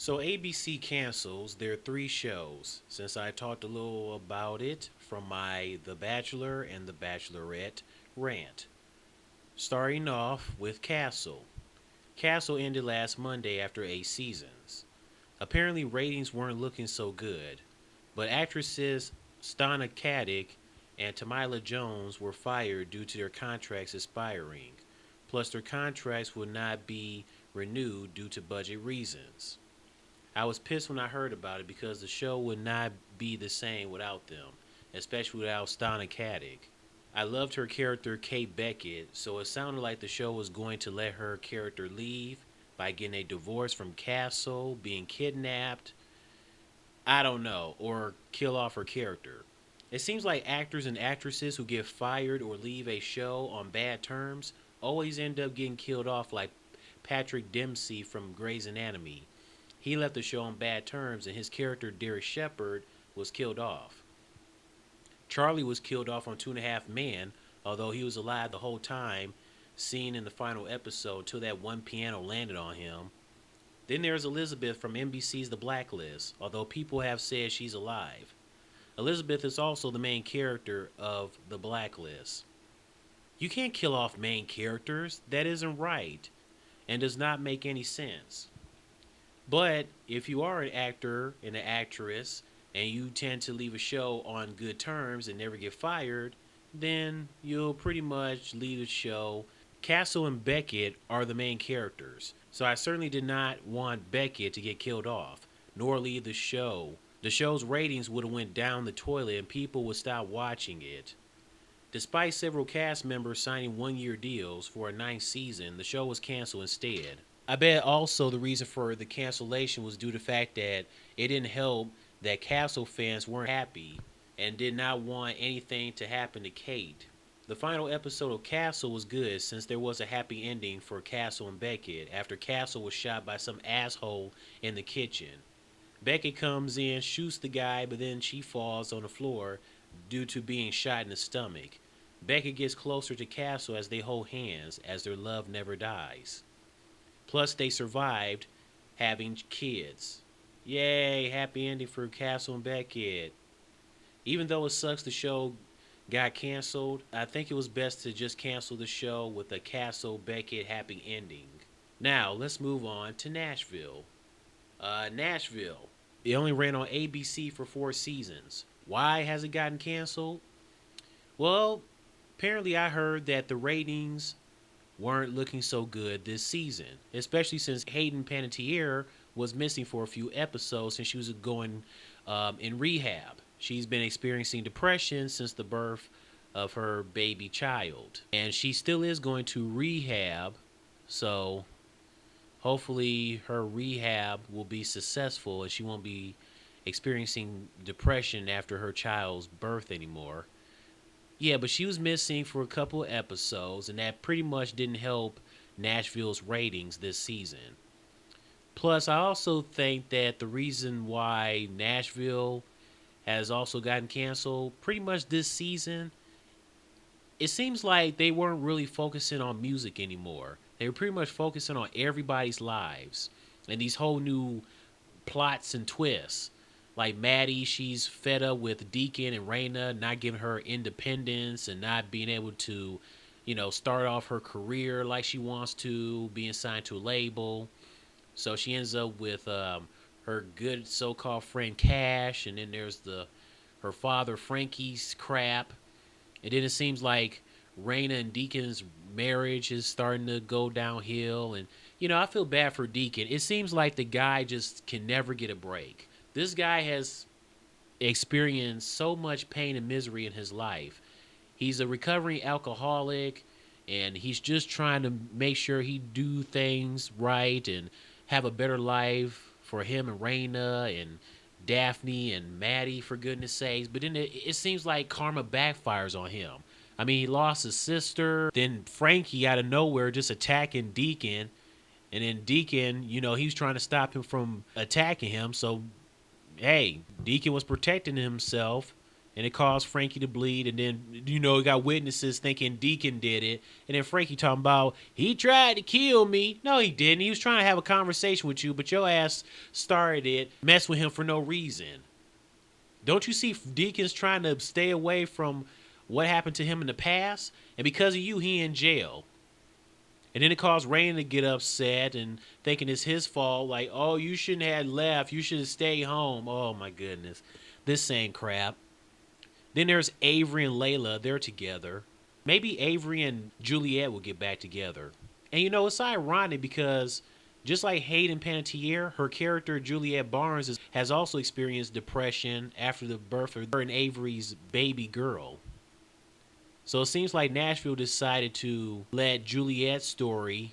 So ABC cancels their three shows since I talked a little about it from my The Bachelor and The Bachelorette rant. Starting off with Castle. Castle ended last Monday after 8 seasons. Apparently ratings weren't looking so good, but actresses Stana Katic and Tamila Jones were fired due to their contracts expiring. Plus their contracts would not be renewed due to budget reasons. I was pissed when I heard about it because the show would not be the same without them, especially without Stana Katic. I loved her character Kate Beckett, so it sounded like the show was going to let her character leave by getting a divorce from Castle, being kidnapped, I don't know, or kill off her character. It seems like actors and actresses who get fired or leave a show on bad terms always end up getting killed off, like Patrick Dempsey from Grey's Anatomy. He left the show on bad terms, and his character, Derek Shepard, was killed off. Charlie was killed off on Two and a Half Men, although he was alive the whole time, seen in the final episode till that one piano landed on him. Then there's Elizabeth from NBC's The Blacklist, although people have said she's alive. Elizabeth is also the main character of The Blacklist. You can't kill off main characters, that isn't right, and does not make any sense. But if you are an actor and an actress and you tend to leave a show on good terms and never get fired, then you'll pretty much leave the show. Castle and Beckett are the main characters, so I certainly did not want Beckett to get killed off, nor leave the show. The show's ratings would have went down the toilet and people would stop watching it. Despite several cast members signing one-year deals for a ninth season, the show was canceled instead. I bet also the reason for the cancellation was due to the fact that it didn't help that Castle fans weren't happy and did not want anything to happen to Kate. The final episode of Castle was good since there was a happy ending for Castle and Beckett after Castle was shot by some asshole in the kitchen. Beckett comes in, shoots the guy, but then she falls on the floor due to being shot in the stomach. Beckett gets closer to Castle as they hold hands as their love never dies. Plus, they survived having kids. Yay, happy ending for Castle and Beckett. Even though it sucks the show got canceled, I think it was best to just cancel the show with a Castle Beckett happy ending. Now, let's move on to Nashville. Nashville. It only ran on ABC for 4 seasons. Why has it gotten canceled? Well, apparently I heard that the ratings weren't looking so good this season, especially since Hayden Panettiere was missing for a few episodes since she was going in rehab. She's been experiencing depression since the birth of her baby child, and she still is going to rehab, so hopefully her rehab will be successful and she won't be experiencing depression after her child's birth anymore. Yeah, but she was missing for a couple of episodes, and that pretty much didn't help Nashville's ratings this season. Plus, I also think that the reason why Nashville has also gotten canceled pretty much this season, it seems like they weren't really focusing on music anymore. They were pretty much focusing on everybody's lives and these whole new plots and twists. Like Maddie, she's fed up with Deacon and Raina not giving her independence and not being able to, start off her career like she wants to, being signed to a label. So she ends up with her good so-called friend Cash, and then there's her father Frankie's crap. And then it seems like Raina and Deacon's marriage is starting to go downhill. And, I feel bad for Deacon. It seems like the guy just can never get a break. This guy has experienced so much pain and misery in his life. He's a recovering alcoholic, and he's just trying to make sure he do things right and have a better life for him and Raina and Daphne and Maddie, for goodness sakes. But then it seems like karma backfires on him. I mean, he lost his sister. Then Frankie, out of nowhere, just attacking Deacon. And then Deacon, he was trying to stop him from attacking him. So, hey, Deacon was protecting himself. and it caused Frankie to bleed. And then, you got witnesses thinking Deacon did it. And then Frankie talking about, he tried to kill me. No, he didn't. He was trying to have a conversation with you, but your ass started it, messed with him for no reason. Don't you see Deacon's trying to stay away from what happened to him in the past? And because of you, he in jail. And then it caused Rain to get upset and thinking it's his fault. Like, oh, you shouldn't have left. You should have stayed home. Oh, my goodness. This same crap. Then there's Avery and Layla. They're together. Maybe Avery and Juliet will get back together. And it's ironic because just like Hayden Panettiere, her character Juliet Barnes has also experienced depression after the birth of her and Avery's baby girl. So it seems like Nashville decided to let Juliet's story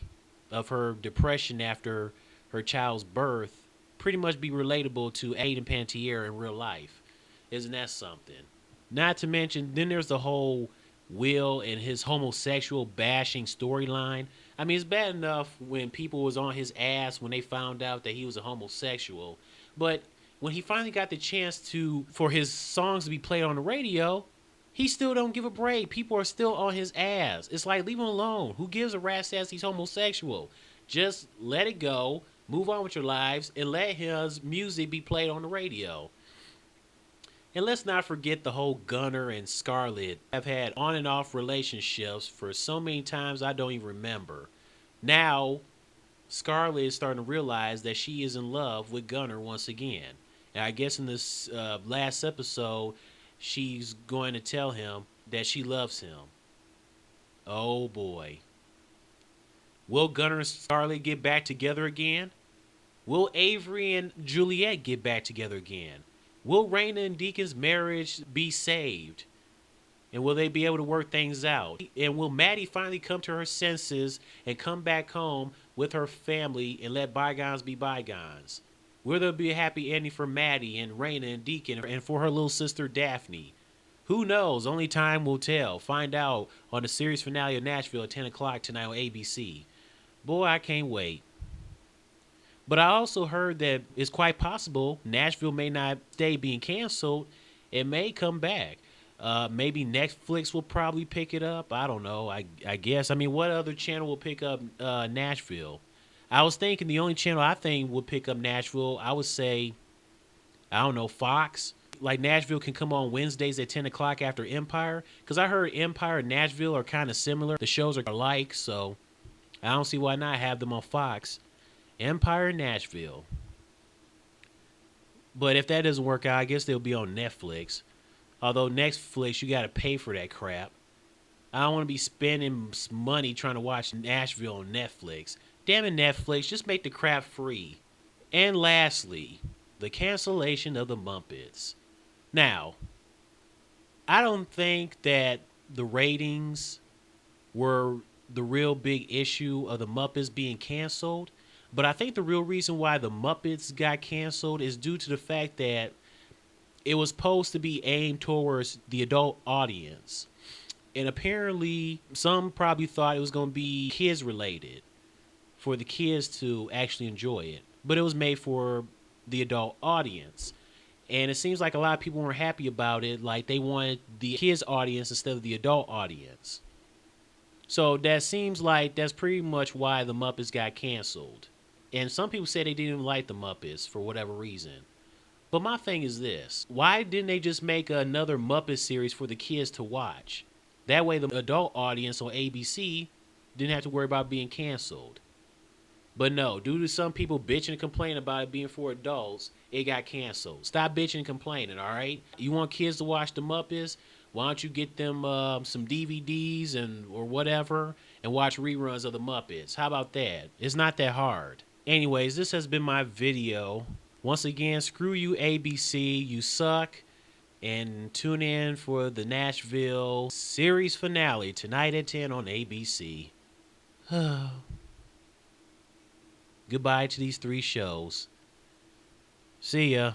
of her depression after her child's birth pretty much be relatable to Hayden Panettiere in real life. Isn't that something? Not to mention, then there's the whole Will and his homosexual bashing storyline. I mean, it's bad enough when people was on his ass when they found out that he was a homosexual. But when he finally got the chance for his songs to be played on the radio, he still don't give a break. People are still on his ass. It's like, leave him alone. Who gives a rat's ass he's homosexual? Just let it go, move on with your lives, and let his music be played on the radio. And let's not forget the whole Gunner and Scarlett have had on and off relationships for so many times I don't even remember. Now, Scarlett is starting to realize that she is in love with Gunner once again. And I guess in this last episode, she's going to tell him that she loves him. Oh boy. Will Gunner and Scarlett get back together again? Will Avery and Juliet get back together again? Will Raina and Deacon's marriage be saved? And will they be able to work things out? And will Maddie finally come to her senses and come back home with her family and let bygones be bygones? Will there be a happy ending for Maddie and Raina and Deacon and for her little sister Daphne? Who knows? Only time will tell. Find out on the series finale of Nashville at 10 o'clock tonight on ABC. Boy, I can't wait. But I also heard that it's quite possible Nashville may not stay being canceled. It may come back. Maybe Netflix will probably pick it up. I don't know. I guess. I mean, what other channel will pick up Nashville? I was thinking the only channel I think would pick up Nashville, I would say, I don't know, Fox. Like Nashville can come on Wednesdays at 10 o'clock after Empire. Because I heard Empire and Nashville are kind of similar. The shows are alike, so I don't see why not have them on Fox. Empire and Nashville. But if that doesn't work out, I guess they'll be on Netflix. Although Netflix, you got to pay for that crap. I don't want to be spending money trying to watch Nashville on Netflix. Damn it, Netflix, just make the crap free. And lastly, the cancellation of the Muppets. Now, I don't think that the ratings were the real big issue of the Muppets being canceled. But I think the real reason why the Muppets got canceled is due to the fact that it was supposed to be aimed towards the adult audience. And apparently, some probably thought it was going to be kids related for the kids to actually enjoy it. But it was made for the adult audience. And it seems like a lot of people weren't happy about it. Like they wanted the kids audience instead of the adult audience. So that seems like that's pretty much why the Muppets got canceled. And some people said they didn't even like the Muppets for whatever reason. But my thing is this. Why didn't they just make another Muppet series for the kids to watch? That way the adult audience on ABC didn't have to worry about being canceled. But no, due to some people bitching and complaining about it being for adults, it got canceled. Stop bitching and complaining, all right? You want kids to watch the Muppets? Why don't you get them some DVDs or whatever and watch reruns of the Muppets? How about that? It's not that hard. Anyways, this has been my video. Once again, screw you, ABC. You suck. And tune in for the Nashville series finale tonight at 10 on ABC. Goodbye to these 3 shows. See ya.